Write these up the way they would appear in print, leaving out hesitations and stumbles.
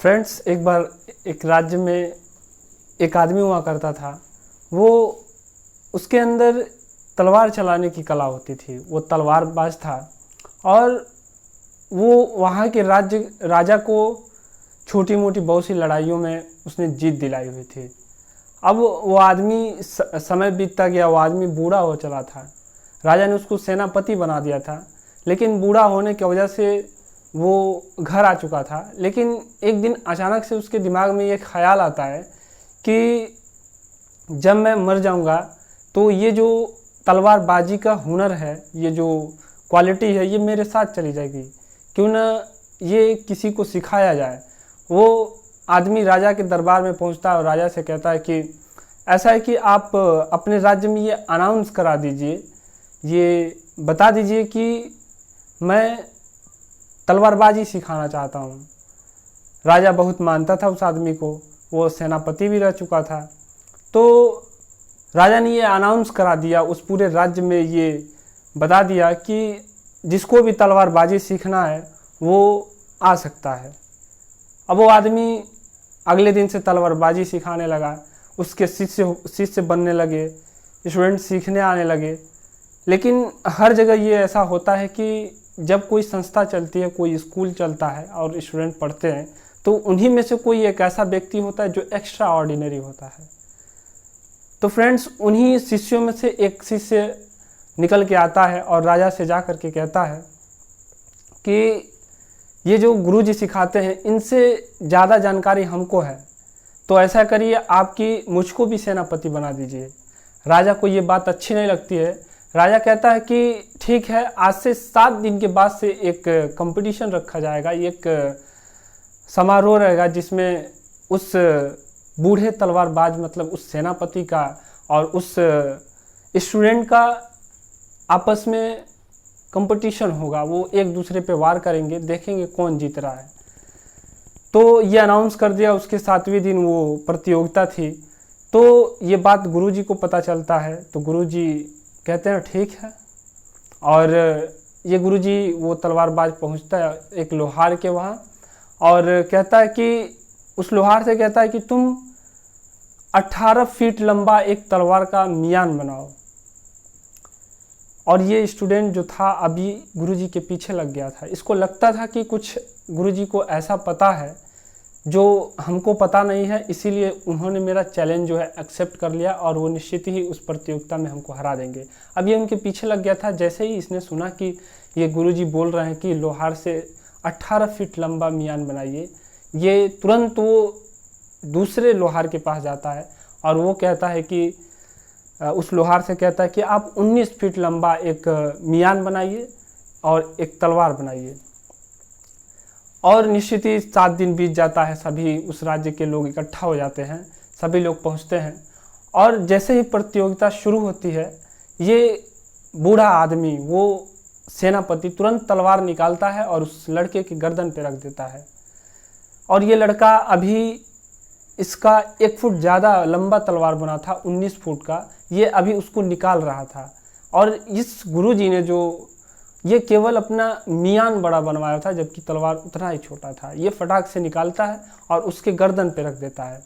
Friends, एक बार एक राज्य में एक आदमी हुआ करता था। वो उसके अंदर तलवार चलाने की कला होती थी। वो तलवारबाज था और वो वहाँ के राजा को छोटी मोटी बहुत सी लड़ाइयों में उसने जीत दिलाई हुई थी। अब वो आदमी समय बीतता गया, वो आदमी बूढ़ा हो चला था। राजा ने उसको सेनापति बना दिया था, लेकिन बूढ़ा होने की वजह से वो घर आ चुका था। लेकिन एक दिन अचानक से उसके दिमाग में ये ख्याल आता है कि जब मैं मर जाऊंगा तो ये जो तलवारबाजी का हुनर है, ये जो क्वालिटी है, ये मेरे साथ चली जाएगी। क्यों ना ये किसी को सिखाया जाए। वो आदमी राजा के दरबार में पहुंचता है और राजा से कहता है कि ऐसा है कि आप अपने राज्य में ये अनाउंस करा दीजिए, ये बता दीजिए कि मैं तलवारबाजी सिखाना चाहता हूँ। राजा बहुत मानता था उस आदमी को, वो सेनापति भी रह चुका था। तो राजा ने ये अनाउंस करा दिया, उस पूरे राज्य में ये बता दिया कि जिसको भी तलवारबाजी सीखना है वो आ सकता है। अब वो आदमी अगले दिन से तलवारबाजी सिखाने लगा। उसके शिष्य बनने लगे, स्टूडेंट सीखने आने लगे। लेकिन हर जगह ये ऐसा होता है कि जब कोई संस्था चलती है, कोई स्कूल चलता है और स्टूडेंट पढ़ते हैं, तो उन्हीं में से कोई एक ऐसा व्यक्ति होता है जो एक्स्ट्रा ऑर्डिनरी होता है। तो फ्रेंड्स, उन्हीं शिष्यों में से एक शिष्य निकल के आता है और राजा से जा कर के कहता है कि ये जो गुरुजी सिखाते हैं, इनसे ज़्यादा जानकारी हमको है, तो ऐसा करिए आपकी मुझको भी सेनापति बना दीजिए। राजा को ये बात अच्छी नहीं लगती है। राजा कहता है कि ठीक है, आज से 7 दिन के बाद से एक कंपटीशन रखा जाएगा, एक समारोह रहेगा जिसमें उस बूढ़े तलवारबाज मतलब उस सेनापति का और उस स्टूडेंट का आपस में कंपटीशन होगा। वो एक दूसरे पे वार करेंगे, देखेंगे कौन जीत रहा है। तो ये अनाउंस कर दिया। उसके 7वें दिन वो प्रतियोगिता थी। तो ये बात गुरुजी को पता चलता है। तो गुरुजी कहते हैं ठीक है। और ये गुरुजी वो तलवारबाज पहुंचता है एक लोहार के वहाँ और कहता है कि उस लोहार से कहता है कि तुम 18 फीट लंबा एक तलवार का मियान बनाओ। और ये स्टूडेंट जो था अभी गुरुजी के पीछे लग गया था। इसको लगता था कि कुछ गुरुजी को ऐसा पता है जो हमको पता नहीं है, इसीलिए उन्होंने मेरा चैलेंज जो है एक्सेप्ट कर लिया और वो निश्चित ही उस प्रतियोगिता में हमको हरा देंगे। अब ये उनके पीछे लग गया था। जैसे ही इसने सुना कि ये गुरुजी बोल रहे हैं कि लोहार से 18 फीट लंबा मियान बनाइए, ये तुरंत वो दूसरे लोहार के पास जाता है और वो कहता है कि उस लोहार से कहता है कि आप 19 फीट लंबा एक मियान बनाइए और एक तलवार बनाइए। और निश्चित ही 7 दिन बीत जाता है। सभी उस राज्य के लोग इकट्ठा हो जाते हैं, सभी लोग पहुंचते हैं और जैसे ही प्रतियोगिता शुरू होती है, ये बूढ़ा आदमी, वो सेनापति, तुरंत तलवार निकालता है और उस लड़के की गर्दन पे रख देता है। और ये लड़का अभी इसका 1 फुट ज़्यादा लंबा तलवार बना था, 19 फुट का, ये अभी उसको निकाल रहा था। और इस गुरुजी ने जो ये केवल अपना मियान बड़ा बनवाया था, जबकि तलवार उतना ही छोटा था। ये फटाक से निकालता है और उसके गर्दन पे रख देता है।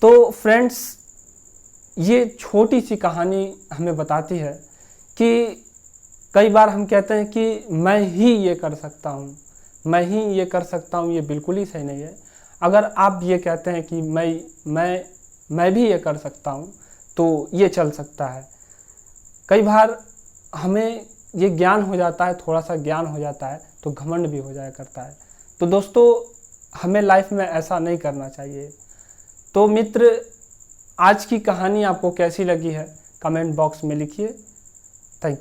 तो फ्रेंड्स, ये छोटी सी कहानी हमें बताती है कि कई बार हम कहते हैं कि मैं ही ये कर सकता हूँ, मैं ही ये कर सकता हूँ। ये बिल्कुल ही सही नहीं है। अगर आप ये कहते हैं कि मैं भी ये कर सकता हूँ, तो ये चल सकता है। कई बार हमें ये ज्ञान हो जाता है, थोड़ा सा ज्ञान हो जाता है तो घमंड भी हो जाया करता है। तो दोस्तों, हमें लाइफ में ऐसा नहीं करना चाहिए। तो मित्र, आज की कहानी आपको कैसी लगी है कमेंट बॉक्स में लिखिए। Thank you.